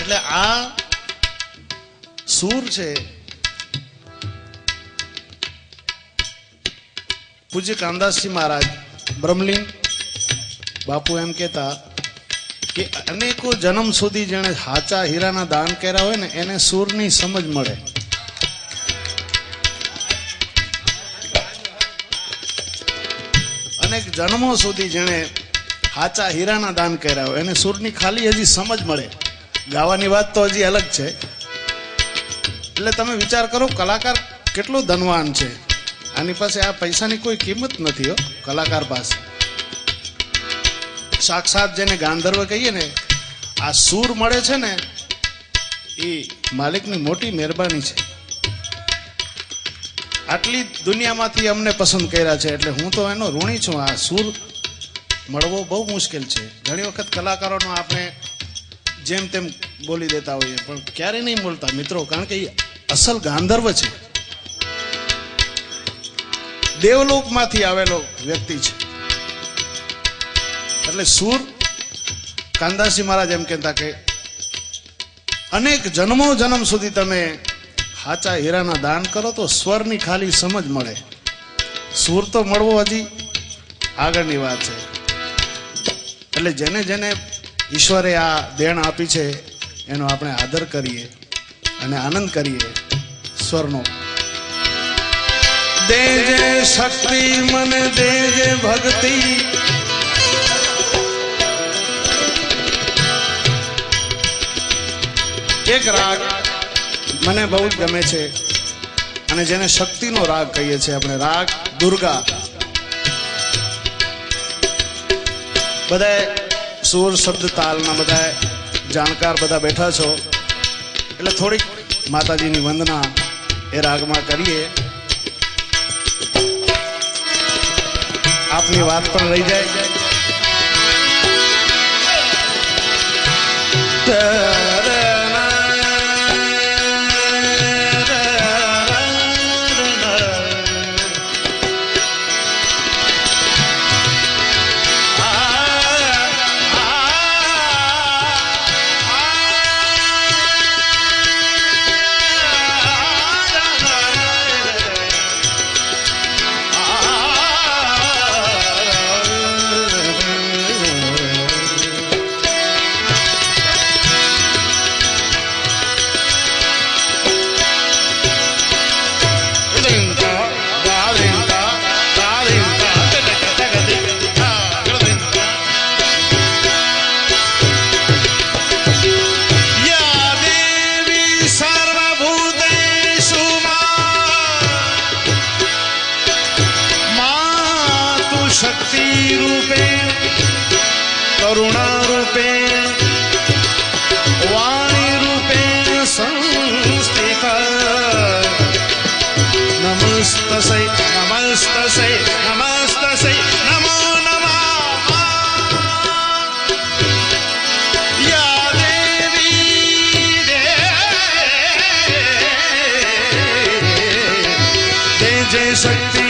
એટલે આ સૂર છે. પૂજ્ય કામદાસજી મહારાજ બ્રહ્મલીન બાપુ એમ કહેતા કે અનેકો જન્મ સુધી જેણે હાચા હીરાના દાન કર્યા હોય ને એને સૂરની સમજ મળે. અનેક જન્મો સુધી જેણે હાચા હીરાના દાન કર્યા હોય એને સૂરની ખાલી હજી સમજ મળે. ગાવાની વાત તો હજી અલગ છે. એટલે તમે વિચાર કરો કલાકાર કેટલો ધનવાન છે. આની પાસે આ પૈસાની કોઈ કિંમત નથી હો કલાકાર પાસે. સાક્ષાત જેને ગાંધર્વ કહીએ ને આ સૂર મળે છે ને એ માલિકની મોટી મહેરબાની છે. આટલી દુનિયામાંથી અમને પસંદ કર્યા છે એટલે હું તો એનો ઋણી છું. આ સૂર મળવો બહુ મુશ્કેલ છે. ઘણી વખત કલાકારોનો આપણે જેમ તેમ બોલી દેતા હોઈએ પણ ક્યારેય નહીં બોલતા મિત્રો, કારણ કે એ અસલ ગાંધર્વ છે. દેવલોકમાંથી આવેલો વ્યક્તિ છે. એટલે સૂર કામદાસજી મહારાજ એમ કહેતા કે અનેક જન્મો જન્મ સુધી તમે હાચા હીરાના દાન કરો તો સ્વરની ખાલી સમજ મળે. સૂર તો મળવો હજી આગળની વાત છે. એટલે જેને જેને ઈશ્વરે આ દેણ આપી છે એનો આપણે આદર કરીએ અને આનંદ કરીએ સ્વરનો. દેજે શક્તિ મને દેજે ભક્તિ, એક રાગ મને બહુ જ ગમે છે અને જેને શક્તિનો રાગ કહીએ છીએ આપણે, રાગ દુર્ગા. બધા સુર શબ્દ તાલના બધા જાણકાર બધા બેઠા છો એટલે થોડીક માતાજીની વંદના એ રાગમાં કરીએ. આપની વાત પણ રહી જાય. शक्ति रूपे करुणा रूपे वाणी रूपे संस्थित नमस्तसे नमस्तसे नमस्तसे नमो नमः या देवी देजे शक्ति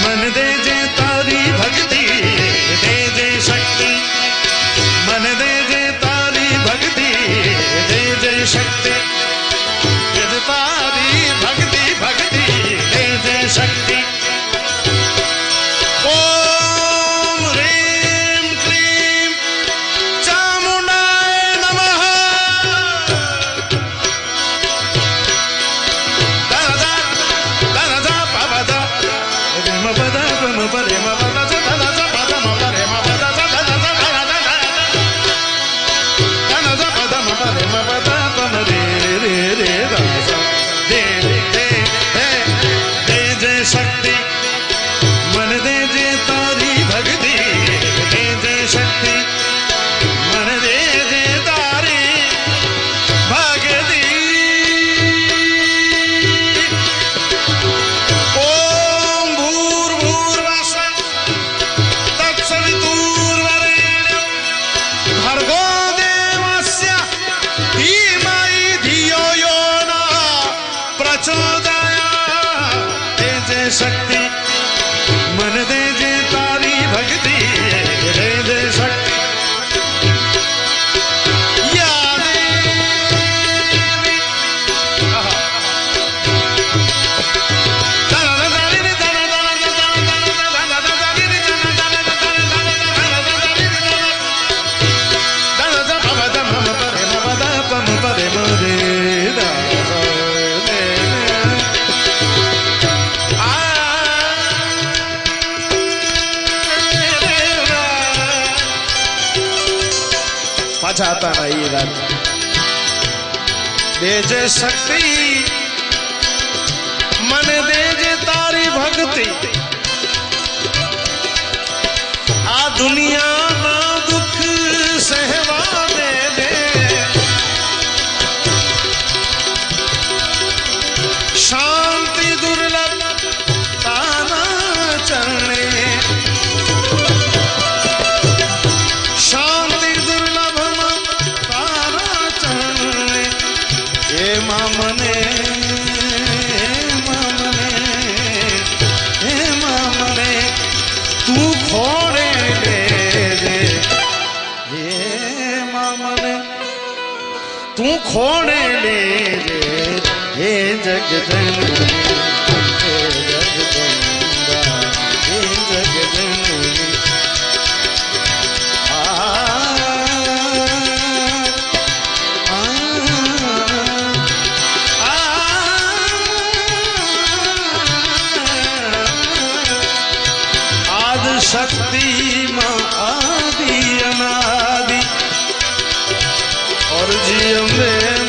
मन देजे तारी भक्ति, देजे शक्ति मन देजे तारी भक्ति, देजे शक्ति तारी भक्ति भक्ति, देजे शक्ति. ओम ह्रीं क्लीं चामुण्डाय नमः. दरदा दरदा पवद પાછા હતા રહી રાત દેજે શક્તિ મને દેજે તારી ભક્તિ આ દુનિયાના દુઃખ સહેવા દે દે શાંતિ દુર્લભ તારા ચરણે શાંતિ દુર્લભમાં તારા ચરણે એમાં મને તું ખોડે લેજે એમાં મને તું ખોડે લેજે હે જગદંબા હે જગદંબા હે જગદંબા शक्ति माँ आदि अनादि और जी में